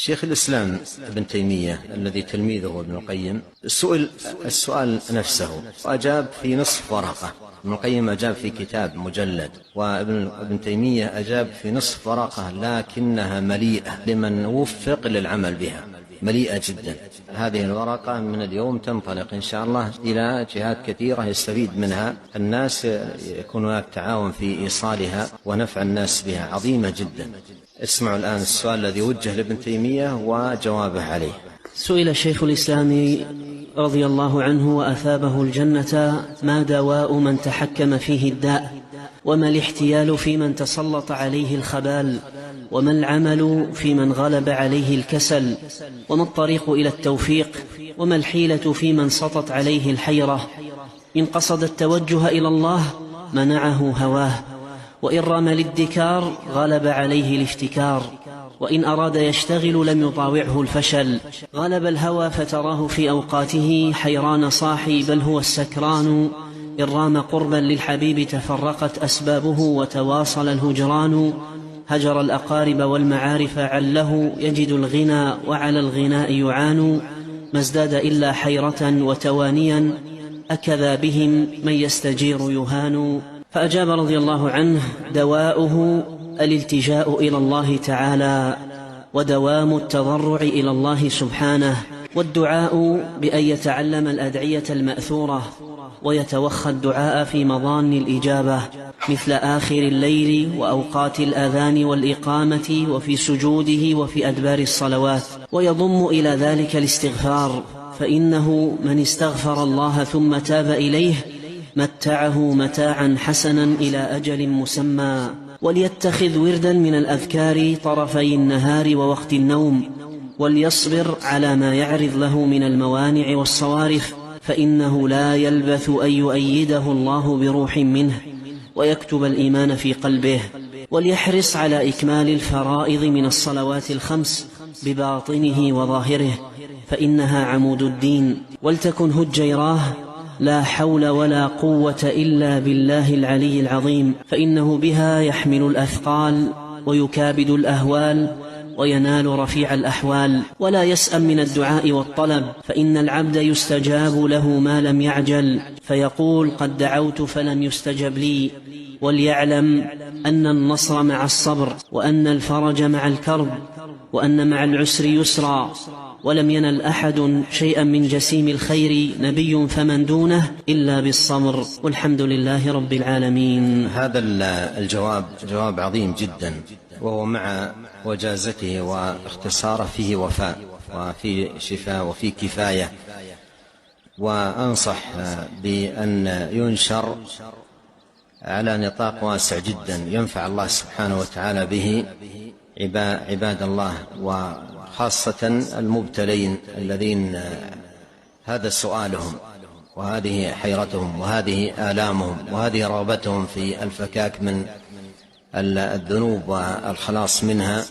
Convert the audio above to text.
شيخ الإسلام ابن تيمية الذي تلميذه ابن القيم سئل السؤال نفسه وأجاب في نصف ورقة. ابن القيم أجاب في كتاب مجلد، وابن تيمية أجاب في نصف ورقة، لكنها مليئة لمن وفق للعمل بها، مليئة جدا. هذه الورقة من اليوم تنطلق إن شاء الله إلى جهات كثيرة يستفيد منها الناس، يكون هناك تعاون في إيصالها ونفع الناس بها، عظيمة جدا. اسمعوا الآن السؤال الذي وجه لابن تيمية وجوابه عليه. سئل شيخ الإسلام رضي الله عنه وأثابه الجنة: ما دواء من تحكم فيه الداء؟ وما الاحتيال في من تسلط عليه الخبال؟ وما العمل في من غلب عليه الكسل؟ وما الطريق إلى التوفيق؟ وما الحيلة في من سطت عليه الحيرة؟ إن قصد التوجه إلى الله منعه هواه، وإن رام الادكار غلب عليه الافتكار، وإن أراد يشتغل لم يطاوعه الفشل. غلب الهوى فتراه في أوقاته حيران صاحي، بل هو السكران. إن رام قربا للحبيب تفرقت أسبابه وتواصل الهجران. هجر الأقارب والمعارف عله يجد الغنى، وعلى الغناء يعان. ما ازداد إلا حيرة وتوانيا، أكذا بهم من يستجير يهان. فأجاب رضي الله عنه: دواؤه الالتجاء إلى الله تعالى، ودوام التضرع إلى الله سبحانه، والدعاء بأن يتعلم الأدعية المأثورة ويتوخى الدعاء في مظان الإجابة، مثل آخر الليل وأوقات الأذان والإقامة وفي سجوده وفي أدبار الصلوات. ويضم إلى ذلك الاستغفار، فإنه من استغفر الله ثم تاب إليه متعه متاعا حسنا إلى أجل مسمى. وليتخذ وردا من الأذكار طرفي النهار ووقت النوم، وليصبر على ما يعرض له من الموانع والصوارف، فإنه لا يلبث أن يؤيده الله بروح منه ويكتب الإيمان في قلبه. وليحرص على إكمال الفرائض من الصلوات الخمس بباطنه وظاهره، فإنها عمود الدين. ولتكن هجيراه: لا حول ولا قوة إلا بالله العلي العظيم، فإنه بها يحمل الأثقال ويكابد الأهوال وينال رفيع الأحوال. ولا يسأم من الدعاء والطلب، فإن العبد يستجاب له ما لم يعجل، فيقول: قد دعوت فلم يستجب لي. وليعلم أن النصر مع الصبر، وأن الفرج مع الكرب، وأن مع العسر يسرا. ولم ينل أحد شيئا من جسيم الخير، نبي فمن دونه، إلا بالصبر. والحمد لله رب العالمين. هذا الجواب جواب عظيم جدا، وهو مع وجازته واختصاره فيه وفاء وفي شفاء وفي كفاية. وأنصح بأن ينشر على نطاق واسع جدا ينفع الله سبحانه وتعالى به عباد الله، وخاصة المبتلين الذين هذا سؤالهم وهذه حيرتهم وهذه آلامهم وهذه رغبتهم في الفكاك من الذنوب والخلاص منها.